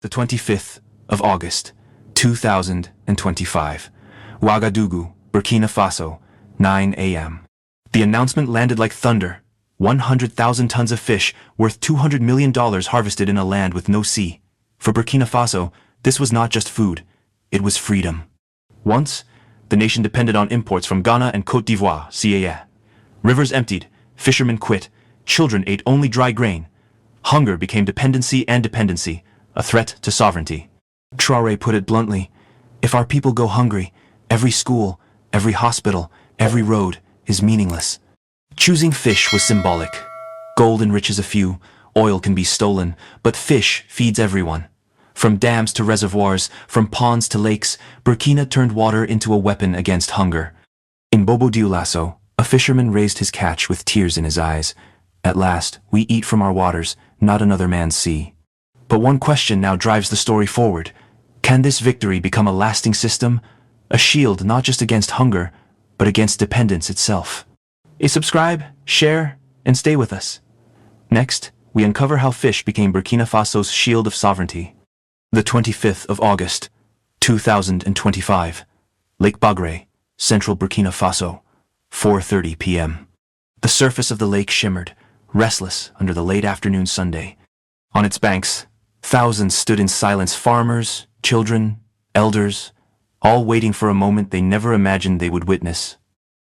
The 25th of August, 2025. Ouagadougou, Burkina Faso, 9 a.m. The announcement landed like thunder. 100,000 tons of fish worth $200 million harvested in a land with no sea. For Burkina Faso, this was not just food, it was freedom. Once, the nation depended on imports from Ghana and Côte d'Ivoire, CAA. Rivers emptied, fishermen quit, children ate only dry grain. Hunger became dependency and dependency, a threat to sovereignty. Traoré put it bluntly, if our people go hungry, every school, every hospital, every road is meaningless. Choosing fish was symbolic. Gold enriches a few, oil can be stolen, but fish feeds everyone. From dams to reservoirs, from ponds to lakes, Burkina turned water into a weapon against hunger. In Bobo Dioulasso, a fisherman raised his catch with tears in his eyes. At last, we eat from our waters, not another man's sea. But one question now drives the story forward. Can this victory become a lasting system? A shield not just against hunger, but against dependence itself. Subscribe, share, and stay with us. Next, we uncover how fish became Burkina Faso's shield of sovereignty. The 25th of August, 2025. Lake Bagre, central Burkina Faso, 4:30 p.m. The surface of the lake shimmered, restless under the late afternoon Sunday. On its banks, thousands stood in silence, farmers, children, elders, all waiting for a moment they never imagined they would witness.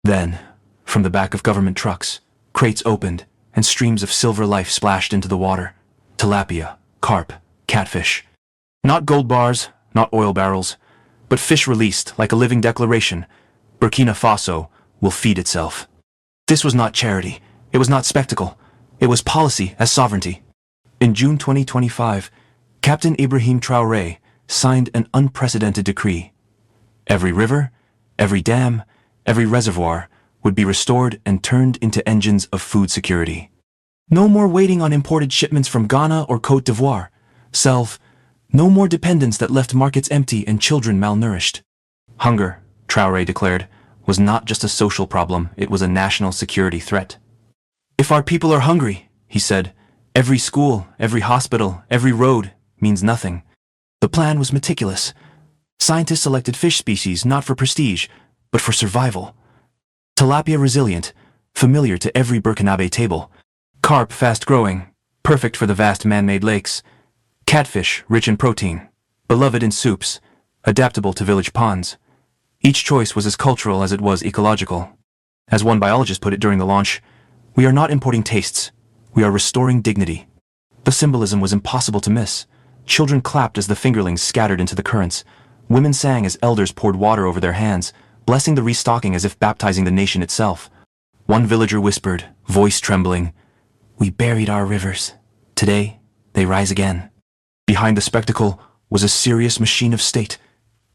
Then, from the back of government trucks, crates opened and streams of silver life splashed into the water. Tilapia, carp, catfish. Not gold bars, not oil barrels, but fish released like a living declaration. Burkina Faso will feed itself. This was not charity, it was not spectacle, it was policy as sovereignty. In June 2025, Captain Ibrahim Traoré signed an unprecedented decree. Every river, every dam, every reservoir would be restored and turned into engines of food security. No more waiting on imported shipments from Ghana or Côte d'Ivoire. No more dependence that left markets empty and children malnourished. Hunger, Traoré declared, was not just a social problem, it was a national security threat. If our people are hungry, he said, every school, every hospital, every road means nothing. The plan was meticulous. Scientists selected fish species not for prestige, but for survival. Tilapia resilient, familiar to every Burkinabe table. Carp fast-growing, perfect for the vast man-made lakes. Catfish rich in protein, beloved in soups, adaptable to village ponds. Each choice was as cultural as it was ecological. As one biologist put it during the launch, we are not importing tastes, we are restoring dignity. The symbolism was impossible to miss. Children clapped as the fingerlings scattered into the currents. Women sang as elders poured water over their hands, blessing the restocking as if baptizing the nation itself. One villager whispered, voice trembling, "We buried our rivers. Today, they rise again." Behind the spectacle was a serious machine of state.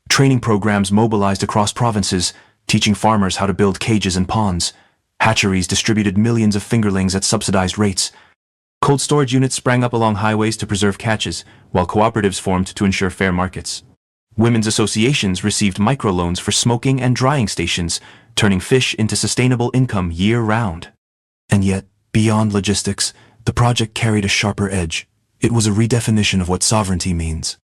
Training programs mobilized across provinces, teaching farmers how to build cages and ponds. Hatcheries distributed millions of fingerlings at subsidized rates. Cold storage units sprang up along highways to preserve catches, while cooperatives formed to ensure fair markets. Women's associations received microloans for smoking and drying stations, turning fish into sustainable income year-round. And yet, beyond logistics, the project carried a sharper edge. It was a redefinition of what sovereignty means.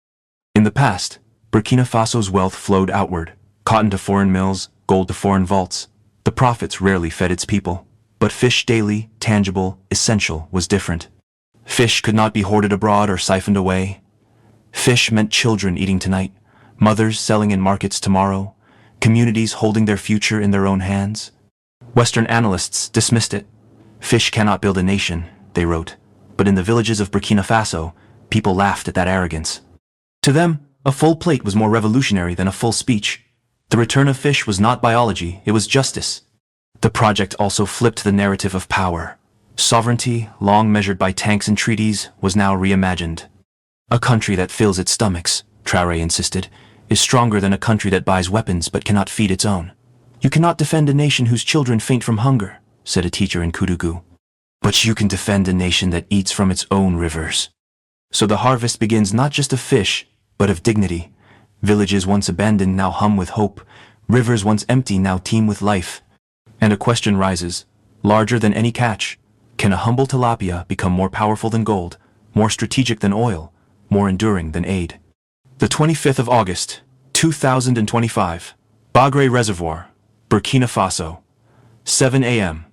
In the past, Burkina Faso's wealth flowed outward, cotton to foreign mills, gold to foreign vaults. The profits rarely fed its people. But fish daily, tangible, essential was different. Fish could not be hoarded abroad or siphoned away. Fish meant children eating tonight, mothers selling in markets tomorrow, communities holding their future in their own hands. Western analysts dismissed it. Fish cannot build a nation, they wrote. But in the villages of Burkina Faso, people laughed at that arrogance. To them, a full plate was more revolutionary than a full speech. The return of fish was not biology, it was justice. The project also flipped the narrative of power. Sovereignty, long measured by tanks and treaties, was now reimagined. A country that fills its stomachs, Traoré insisted, is stronger than a country that buys weapons but cannot feed its own. You cannot defend a nation whose children faint from hunger, said a teacher in Koudougou. But you can defend a nation that eats from its own rivers. So the harvest begins not just of fish, but of dignity. Villages once abandoned now hum with hope. Rivers once empty now teem with life. And a question rises, larger than any catch. Can a humble tilapia become more powerful than gold, more strategic than oil, more enduring than aid. The 25th of August, 2025. Bagre Reservoir, Burkina Faso. 7 a.m.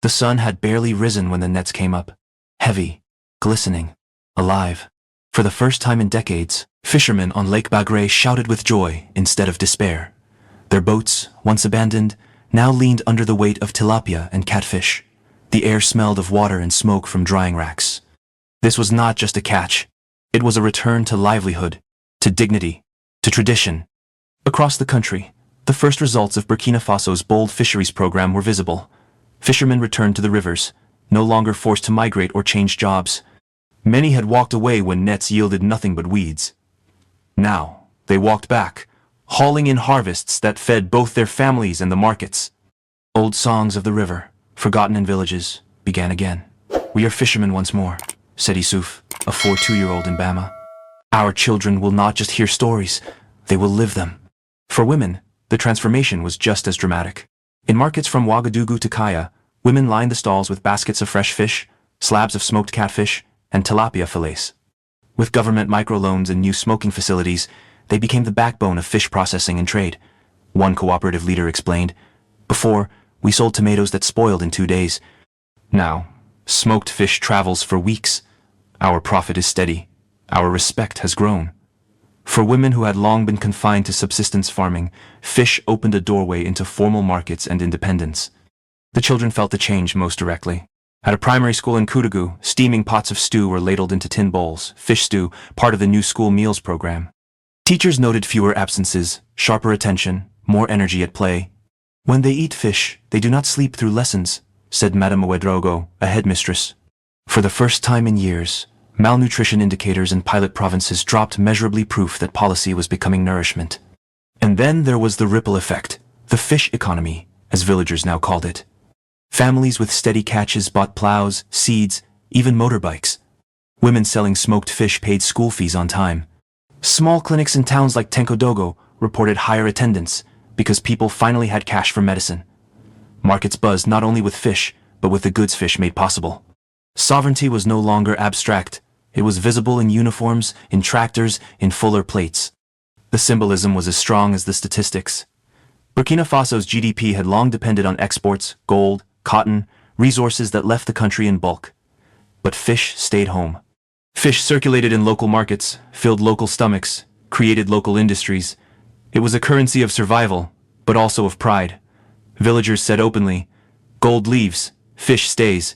The sun had barely risen when the nets came up. Heavy, glistening, alive. For the first time in decades, fishermen on Lake Bagre shouted with joy instead of despair. Their boats, once abandoned, now leaned under the weight of tilapia and catfish. The air smelled of water and smoke from drying racks. This was not just a catch. It was a return to livelihood, to dignity, to tradition. Across the country, the first results of Burkina Faso's bold fisheries program were visible. Fishermen returned to the rivers, no longer forced to migrate or change jobs. Many had walked away when nets yielded nothing but weeds. Now, they walked back, hauling in harvests that fed both their families and the markets. Old songs of the river, forgotten in villages, began again. "We are fishermen once more," said Issouf, a 42-year-old in Bama. "Our children will not just hear stories, they will live them." For women, the transformation was just as dramatic. In markets from Ouagadougou to Kaya, women lined the stalls with baskets of fresh fish, slabs of smoked catfish, and tilapia fillets. With government microloans and new smoking facilities, they became the backbone of fish processing and trade. One cooperative leader explained, "Before, we sold tomatoes that spoiled in 2 days. Now, smoked fish travels for weeks. Our profit is steady. Our respect has grown." For women who had long been confined to subsistence farming, fish opened a doorway into formal markets and independence. The children felt the change most directly. At a primary school in Koudougou, steaming pots of stew were ladled into tin bowls, fish stew, part of the new school meals program. Teachers noted fewer absences, sharper attention, more energy at play. "When they eat fish, they do not sleep through lessons," said Madame Ouedraogo, a headmistress. For the first time in years, malnutrition indicators in pilot provinces dropped measurably, proof that policy was becoming nourishment. And then there was the ripple effect, the fish economy, as villagers now called it. Families with steady catches bought plows, seeds, even motorbikes. Women selling smoked fish paid school fees on time. Small clinics in towns like Tenkodogo reported higher attendance because people finally had cash for medicine. Markets buzzed not only with fish, but with the goods fish made possible. Sovereignty was no longer abstract. It was visible in uniforms, in tractors, in fuller plates. The symbolism was as strong as the statistics. Burkina Faso's GDP had long depended on exports, gold, cotton, resources that left the country in bulk. But fish stayed home. Fish circulated in local markets, filled local stomachs, created local industries. It was a currency of survival, but also of pride. Villagers said openly, "Gold leaves, fish stays."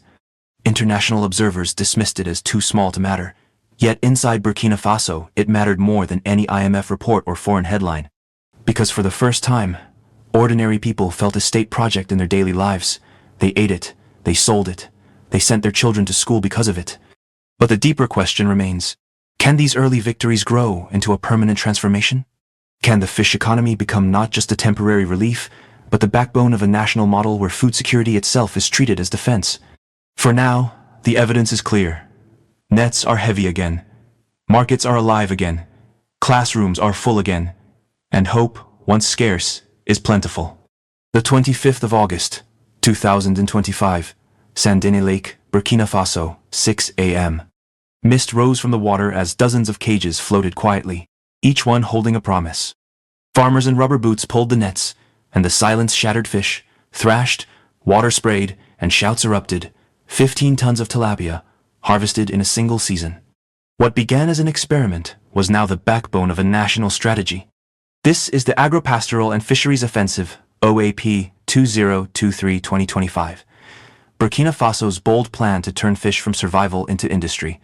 International observers dismissed it as too small to matter. Yet inside Burkina Faso, it mattered more than any IMF report or foreign headline. Because for the first time, ordinary people felt a state project in their daily lives. They ate it, they sold it, they sent their children to school because of it. But the deeper question remains, can these early victories grow into a permanent transformation? Can the fish economy become not just a temporary relief, but the backbone of a national model where food security itself is treated as defense? For now, the evidence is clear. Nets are heavy again. Markets are alive again. Classrooms are full again. And hope, once scarce, is plentiful. The 25th of August, 2025, Sandene Lake, Burkina Faso, 6 a.m. Mist rose from the water as dozens of cages floated quietly, each one holding a promise. Farmers in rubber boots pulled the nets, and the silence shattered fish, thrashed, water sprayed, and shouts erupted. 15 tons of tilapia, harvested in a single season. What began as an experiment was now the backbone of a national strategy. This is the Agropastoral and Fisheries Offensive, OAP 2023-2025. Burkina Faso's bold plan to turn fish from survival into industry.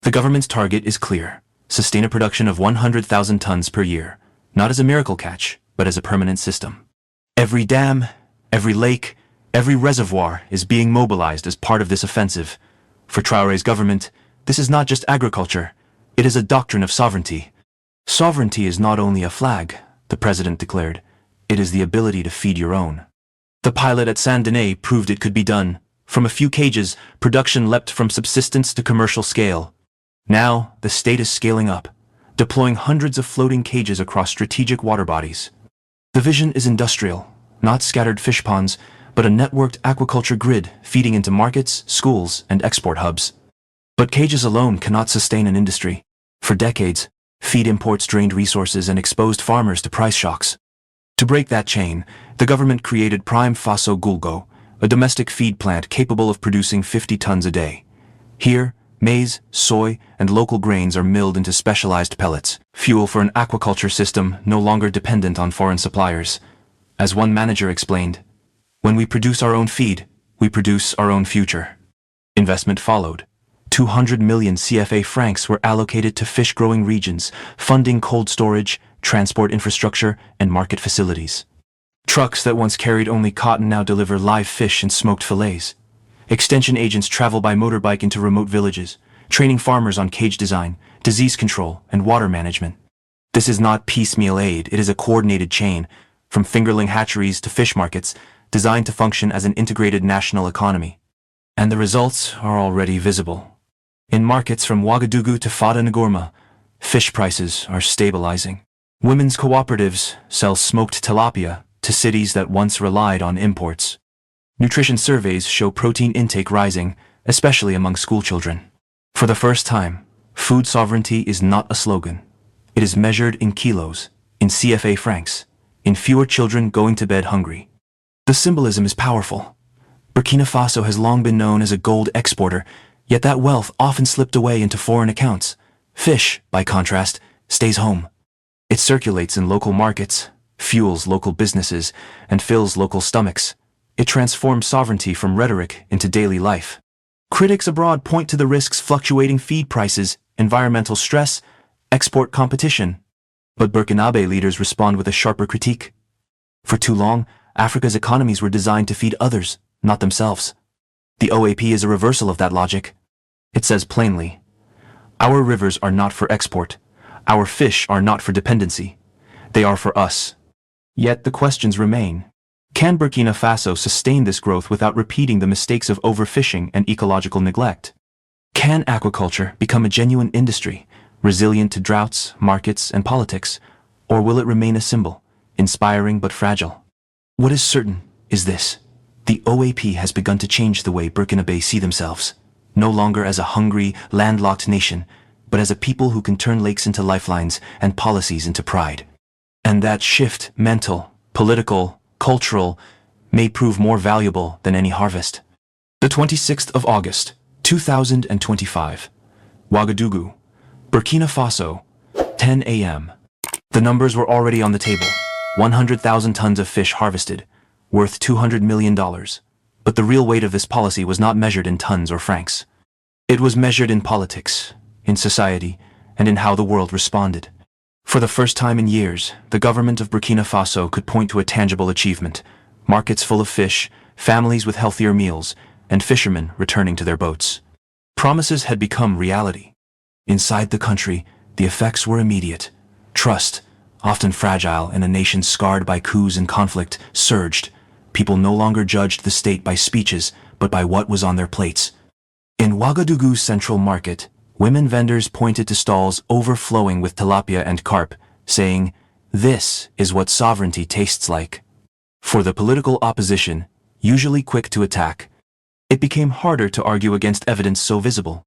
The government's target is clear: sustain a production of 100,000 tons per year, not as a miracle catch, but as a permanent system. Every dam, every lake, every reservoir is being mobilized as part of this offensive. For Traoré's government, this is not just agriculture, it is a doctrine of sovereignty. Sovereignty is not only a flag, the president declared, it is the ability to feed your own. The pilot at Sandene proved it could be done. From a few cages, production leapt from subsistence to commercial scale. Now, the state is scaling up, deploying hundreds of floating cages across strategic water bodies. The vision is industrial, not scattered fish ponds, but a networked aquaculture grid feeding into markets, schools, and export hubs. But cages alone cannot sustain an industry. For decades, feed imports drained resources and exposed farmers to price shocks. To break that chain, the government created Prime Faso Gulgo, a domestic feed plant capable of producing 50 tons a day. Here, maize, soy, and local grains are milled into specialized pellets, fuel for an aquaculture system no longer dependent on foreign suppliers. As one manager explained, "When we produce our own feed, we produce our own future." Investment followed. 200 million CFA francs were allocated to fish-growing regions, funding cold storage, transport infrastructure, and market facilities. Trucks that once carried only cotton now deliver live fish and smoked fillets. Extension agents travel by motorbike into remote villages, training farmers on cage design, disease control, and water management. This is not piecemeal aid, it is a coordinated chain, from fingerling hatcheries to fish markets, designed to function as an integrated national economy. And the results are already visible. In markets from Ouagadougou to Fada Ngorma, fish prices are stabilizing. Women's cooperatives sell smoked tilapia to cities that once relied on imports. Nutrition surveys show protein intake rising, especially among schoolchildren. For the first time, food sovereignty is not a slogan. It is measured in kilos, in CFA francs, in fewer children going to bed hungry. The symbolism is powerful. Burkina Faso has long been known as a gold exporter, yet that wealth often slipped away into foreign accounts. Fish, by contrast, stays home. It circulates in local markets, fuels local businesses, and fills local stomachs. It transforms sovereignty from rhetoric into daily life. Critics abroad point to the risks: fluctuating feed prices, environmental stress, export competition. But Burkinabe leaders respond with a sharper critique. For too long, Africa's economies were designed to feed others, not themselves. The OAP is a reversal of that logic. It says plainly, "Our rivers are not for export. Our fish are not for dependency. They are for us." Yet the questions remain. Can Burkina Faso sustain this growth without repeating the mistakes of overfishing and ecological neglect? Can aquaculture become a genuine industry, resilient to droughts, markets, and politics, or will it remain a symbol, inspiring but fragile? What is certain is this: the OAP has begun to change the way Burkinabe see themselves, no longer as a hungry, landlocked nation, but as a people who can turn lakes into lifelines and policies into pride. And that shift, mental, political, cultural, may prove more valuable than any harvest. The 26th of August, 2025. Ouagadougou, Burkina Faso, 10 a.m. The numbers were already on the table. 100,000 tons of fish harvested, worth $200 million. But the real weight of this policy was not measured in tons or francs. It was measured in politics, in society, and in how the world responded. For the first time in years, the government of Burkina Faso could point to a tangible achievement: markets full of fish, families with healthier meals, and fishermen returning to their boats. Promises had become reality. Inside the country, the effects were immediate. Trust, often fragile in a nation scarred by coups and conflict, surged. People no longer judged the state by speeches, but by what was on their plates. In Ouagadougou's central market, women vendors pointed to stalls overflowing with tilapia and carp, saying, "This is what sovereignty tastes like." For the political opposition, usually quick to attack, it became harder to argue against evidence so visible.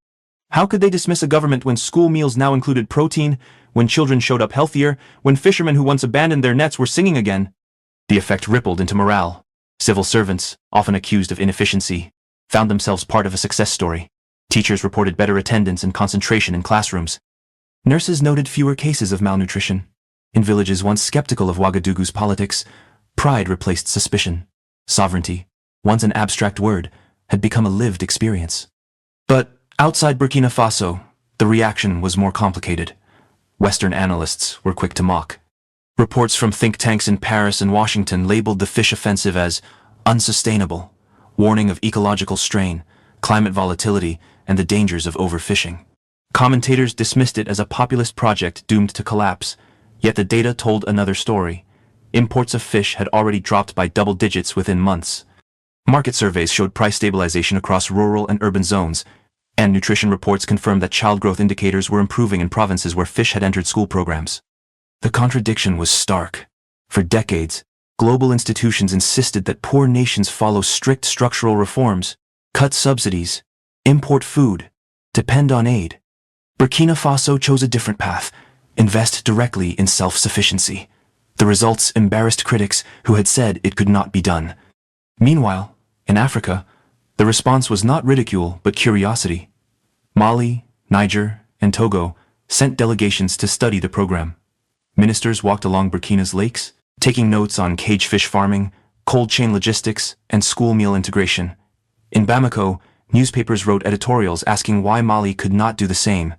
How could they dismiss a government when school meals now included protein, when children showed up healthier, when fishermen who once abandoned their nets were singing again? The effect rippled into morale. Civil servants, often accused of inefficiency, found themselves part of a success story. Teachers reported better attendance and concentration in classrooms. Nurses noted fewer cases of malnutrition. In villages once skeptical of Ouagadougou's politics, pride replaced suspicion. Sovereignty, once an abstract word, had become a lived experience. But outside Burkina Faso, the reaction was more complicated. Western analysts were quick to mock. Reports from think tanks in Paris and Washington labeled the fish offensive as unsustainable, warning of ecological strain, climate volatility, and the dangers of overfishing. Commentators dismissed it as a populist project doomed to collapse, yet the data told another story. Imports of fish had already dropped by double digits within months. Market surveys showed price stabilization across rural and urban zones, and nutrition reports confirmed that child growth indicators were improving in provinces where fish had entered school programs. The contradiction was stark. For decades, global institutions insisted that poor nations follow strict structural reforms, cut subsidies, import food, depend on aid. Burkina Faso chose a different path: invest directly in self-sufficiency. The results embarrassed critics who had said it could not be done. Meanwhile, in Africa, the response was not ridicule but curiosity. Mali, Niger, and Togo sent delegations to study the program. Ministers walked along Burkina's lakes, taking notes on cage fish farming, cold chain logistics, and school meal integration. In Bamako, newspapers wrote editorials asking why Mali could not do the same.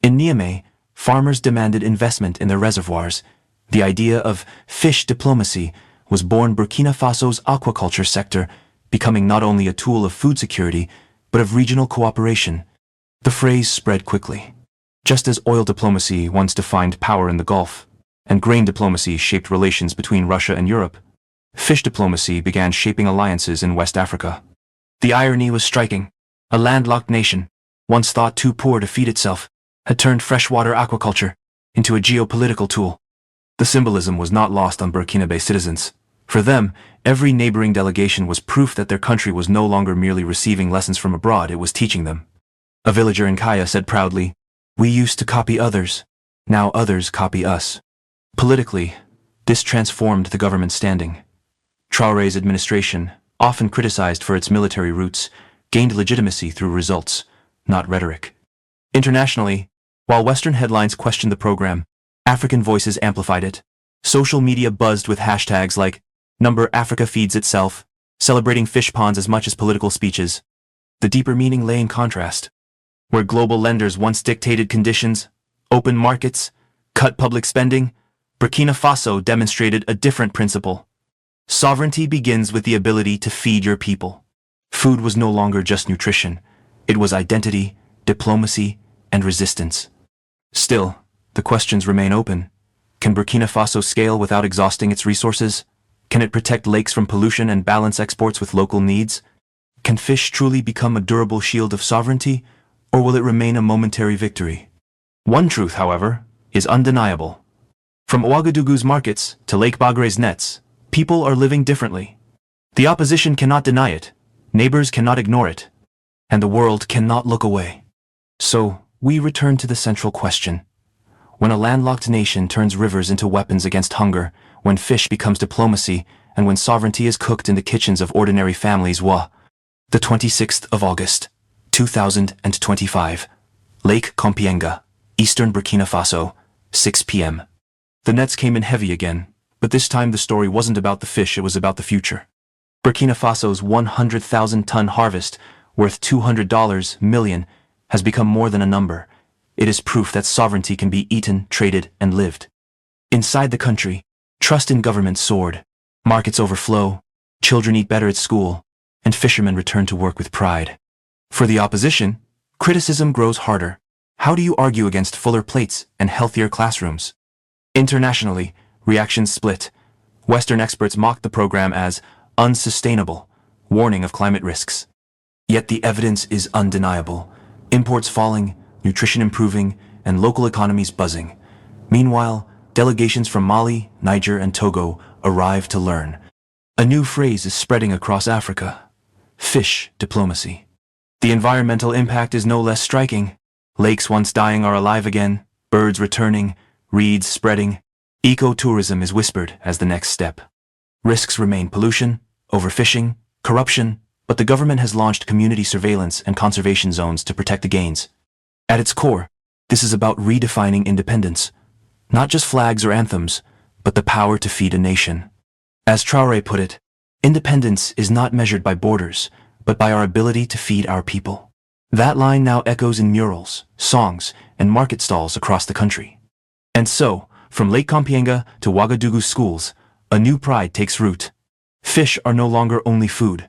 In Niamey, farmers demanded investment in their reservoirs. The idea of fish diplomacy was born Burkina Faso's aquaculture sector, becoming not only a tool of food security, but of regional cooperation. The phrase spread quickly. Just as oil diplomacy once defined power in the Gulf, and grain diplomacy shaped relations between Russia and Europe, fish diplomacy began shaping alliances in West Africa. The irony was striking. A landlocked nation, once thought too poor to feed itself, had turned freshwater aquaculture into a geopolitical tool. The symbolism was not lost on Burkinabe citizens. For them, every neighboring delegation was proof that their country was no longer merely receiving lessons from abroad, it was teaching them. A villager in Kaya said proudly, "We used to copy others. Now others copy us." Politically, this transformed the government's standing. Traoré's administration, often criticized for its military roots, gained legitimacy through results, not rhetoric. Internationally, while Western headlines questioned the program, African voices amplified it. Social media buzzed with hashtags like #Africa feeds itself, celebrating fish ponds as much as political speeches. The deeper meaning lay in contrast. Where global lenders once dictated conditions, open markets, cut public spending, Burkina Faso demonstrated a different principle. Sovereignty begins with the ability to feed your people. Food was no longer just nutrition. It was identity, diplomacy, and resistance. Still, the questions remain open. Can Burkina Faso scale without exhausting its resources? Can it protect lakes from pollution and balance exports with local needs? Can fish truly become a durable shield of sovereignty, or will it remain a momentary victory? One truth, however, is undeniable. From Ouagadougou's markets to Lake Bagre's nets, people are living differently. The opposition cannot deny it, neighbors cannot ignore it, and the world cannot look away. So, we return to the central question. When a landlocked nation turns rivers into weapons against hunger, when fish becomes diplomacy, and when sovereignty is cooked in the kitchens of ordinary families, the 26th of August, 2025, Lake Compiègne, eastern Burkina Faso, 6 p.m. The nets came in heavy again, but this time the story wasn't about the fish, it was about the future. Burkina Faso's 100,000-ton harvest, worth $200 million, has become more than a number. It is proof that sovereignty can be eaten, traded, and lived. Inside the country, trust in government soared. Markets overflow, children eat better at school, and fishermen return to work with pride. For the opposition, criticism grows harder. How do you argue against fuller plates and healthier classrooms? Internationally, reactions split. Western experts mocked the program as unsustainable, warning of climate risks. Yet the evidence is undeniable. Imports falling, nutrition improving, and local economies buzzing. Meanwhile, delegations from Mali, Niger, and Togo arrive to learn. A new phrase is spreading across Africa: fish diplomacy. The environmental impact is no less striking. Lakes once dying are alive again, birds returning, reeds spreading. Ecotourism is whispered as the next step. Risks remain: pollution, overfishing, corruption, but the government has launched community surveillance and conservation zones to protect the gains. At its core, this is about redefining independence. Not just flags or anthems, but the power to feed a nation. As Traoré put it, independence is not measured by borders, but by our ability to feed our people. That line now echoes in murals, songs, and market stalls across the country. And so, from Lake Compiègne to Ouagadougou schools, a new pride takes root. Fish are no longer only food.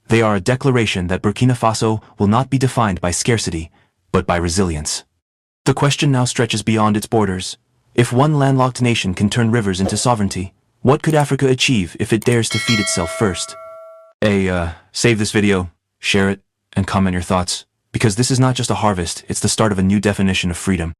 They are a declaration that Burkina Faso will not be defined by scarcity, but by resilience. The question now stretches beyond its borders. If one landlocked nation can turn rivers into sovereignty, what could Africa achieve if it dares to feed itself first? Save this video, share it, and comment your thoughts, because this is not just a harvest, it's the start of a new definition of freedom.